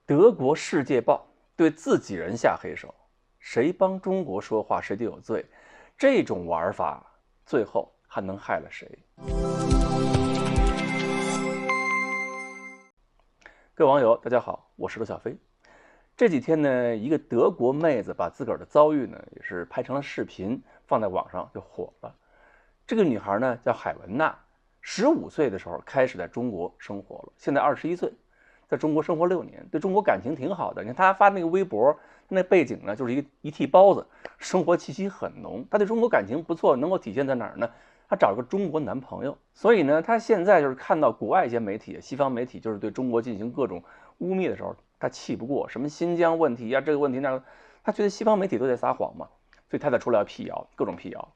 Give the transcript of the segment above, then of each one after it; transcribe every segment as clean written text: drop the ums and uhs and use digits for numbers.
德国《世界报》对自己人下黑手，谁帮中国说话谁就有罪。这种玩法最后还能害了谁？各位网友，大家好，我是罗小飞。这几天呢，一个德国妹子把自个儿的遭遇呢，也是拍成了视频，放在网上就火了。这个女孩呢叫海文娜，15岁的时候开始在中国生活了，现在21岁，在中国生活6年，对中国感情挺好的。你看她发那个微博，那背景呢就是一屉包子，生活气息很浓。她对中国感情不错，能够体现在哪儿呢？她找了个中国男朋友，所以呢，她现在就是看到国外一些媒体、西方媒体就是对中国进行各种污蔑的时候，她气不过，什么新疆问题呀、这个问题那个，她觉得西方媒体都在撒谎嘛，所以她才出来要辟谣，各种辟谣。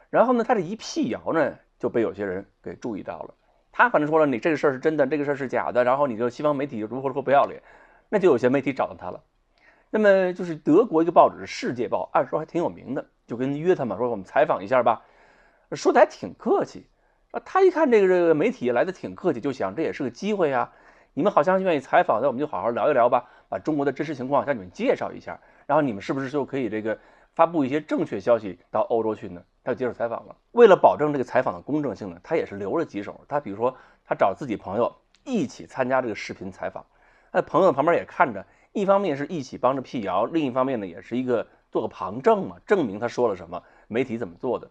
然后呢，他这一辟谣呢，就被有些人给注意到了。他反正说了，你这个事儿是真的，这个事儿是假的，然后你就西方媒体如何不要脸，那就有些媒体找到他了。那么就是德国一个报纸《世界报》，按说还挺有名的，就跟约他嘛，说我们采访一下吧，说的还挺客气。他一看这个媒体来的挺客气，就想这也是个机会啊，你们好像愿意采访，那我们就好好聊一聊吧，把中国的真实情况向你们介绍一下，然后你们是不是就可以这个发布一些正确消息到欧洲去呢？他就接受采访了。为了保证这个采访的公正性呢，他也是留了几手。他比如说，他找自己朋友一起参加这个视频采访，那朋友旁边也看着，一方面是一起帮着辟谣，另一方面呢也是一个做个旁证嘛，证明他说了什么，媒体怎么做的。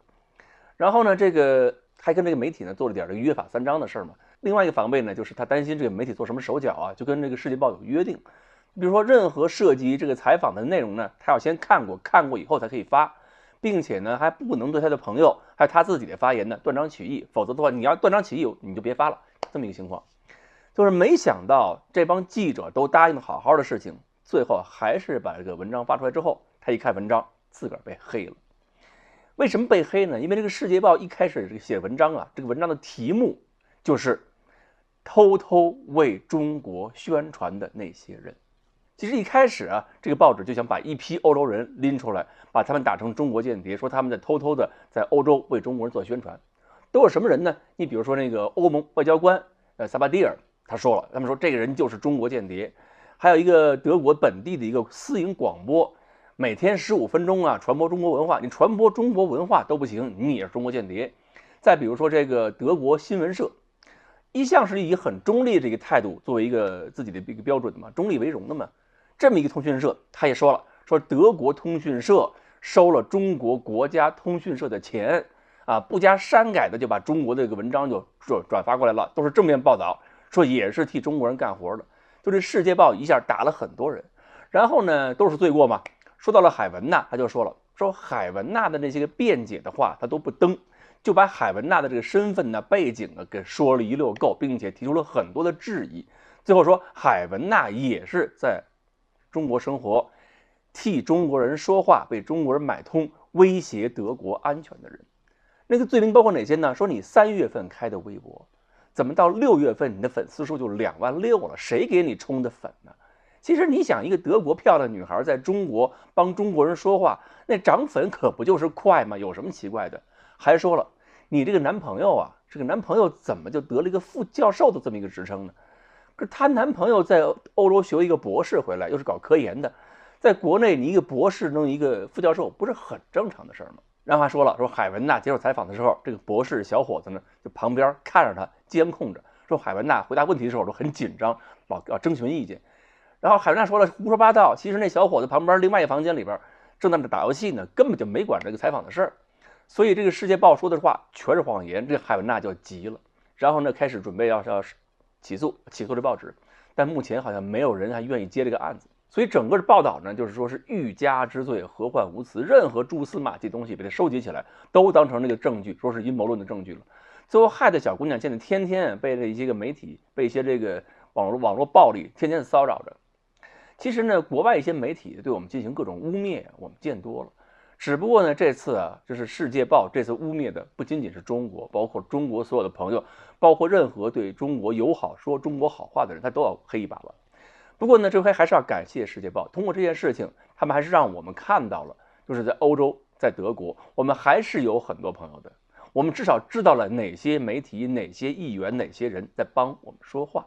然后呢，这个还跟这个媒体呢做了点这个约法三章的事儿嘛。另外一个防备呢，就是他担心这个媒体做什么手脚啊，就跟这个《世界报》有约定，比如说任何涉及这个采访的内容呢，他要先看过，看过以后才可以发，并且呢还不能对他的朋友还有他自己的发言呢断章取义，否则的话你要断章取义你就别发了，这么一个情况。就是没想到这帮记者都答应的好好的事情，最后还是把这个文章发出来之后，他一看文章自个儿被黑了。为什么被黑呢？因为这个《世界报》一开始这个写文章啊，这个文章的题目就是偷偷为中国宣传的那些人。其实一开始啊，这个报纸就想把一批欧洲人拎出来，把他们打成中国间谍，说他们在偷偷的在欧洲为中国人做宣传。都是什么人呢？你比如说那个欧盟外交官萨巴蒂尔，他说了，他们说这个人就是中国间谍。还有一个德国本地的一个私营广播，每天15分钟啊，传播中国文化，你传播中国文化都不行，你也是中国间谍。再比如说这个德国新闻社，一向是以很中立的这个态度作为一个自己的一个标准嘛，中立为荣的嘛。这么一个通讯社，他也说了，说德国通讯社收了中国国家通讯社的钱啊，不加删改的就把中国的这个文章就转发过来了，都是正面报道，说也是替中国人干活的。就这《世界报》一下打了很多人，然后呢都是罪过嘛。说到了海文娜，他就说了，说海文娜的那些个辩解的话他都不登，就把海文娜的这个身份呢、背景呢给说了一溜够，并且提出了很多的质疑。最后说海文娜也是在中国生活，替中国人说话，被中国人买通，威胁德国安全的人。那个罪名包括哪些呢？说你3月份开的微博，怎么到6月份你的粉丝数就2.6万了？谁给你充的粉呢？其实你想，一个德国漂亮女孩在中国帮中国人说话，那涨粉可不就是快吗？有什么奇怪的？还说了，你这个男朋友啊，这个男朋友怎么就得了一个副教授的这么一个职称呢？可是她男朋友在欧洲学一个博士回来，又是搞科研的，在国内你一个博士弄一个副教授，不是很正常的事吗？然后还说了，说海文娜接受采访的时候，这个博士小伙子呢就旁边看着他，监控着，说海文娜回答问题的时候都很紧张，老要征询意见。然后海文娜说了胡说八道，其实那小伙子旁边另外一房间里边正在那打游戏呢，根本就没管这个采访的事儿。所以这个《世界报》说的话全是谎言，这个海文娜就急了，然后呢开始准备要起诉这报纸，但目前好像没有人还愿意接这个案子。所以整个报道呢，就是说是欲加之罪，何患无辞？任何蛛丝马迹东西被他收集起来，都当成那个证据，说是阴谋论的证据了。最后害得小姑娘现在天天被这一些个媒体，被一些这个网络暴力天天骚扰着。其实呢，国外一些媒体对我们进行各种污蔑，我们见多了。只不过呢，这次啊，就是《世界报》这次污蔑的不仅仅是中国，包括中国所有的朋友，包括任何对中国友好、说中国好话的人，他都要黑一把了。不过呢，这回还是要感谢《世界报》，通过这件事情，他们还是让我们看到了，就是在欧洲，在德国，我们还是有很多朋友的。我们至少知道了哪些媒体、哪些议员、哪些人在帮我们说话。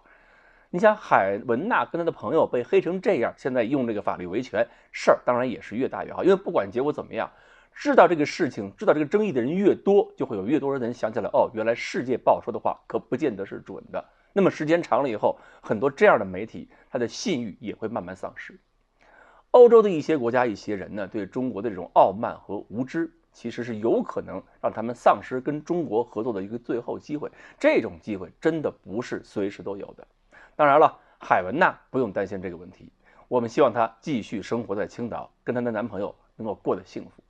你想海文娜跟她的朋友被黑成这样，现在用这个法律维权，事儿当然也是越大越好，因为不管结果怎么样，知道这个事情、知道这个争议的人越多，就会有越多人想起来，哦，原来世界报说的话可不见得是准的。那么时间长了以后，很多这样的媒体，它的信誉也会慢慢丧失。欧洲的一些国家、一些人呢，对中国的这种傲慢和无知，其实是有可能让他们丧失跟中国合作的一个最后机会。这种机会真的不是随时都有的。当然了，海文娜不用担心这个问题，我们希望她继续生活在青岛，跟她的男朋友能够过得幸福。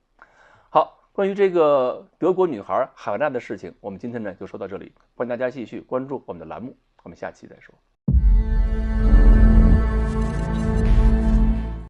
好，关于这个德国女孩海文娜的事情，我们今天呢就说到这里，欢迎大家继续关注我们的栏目，我们下期再说。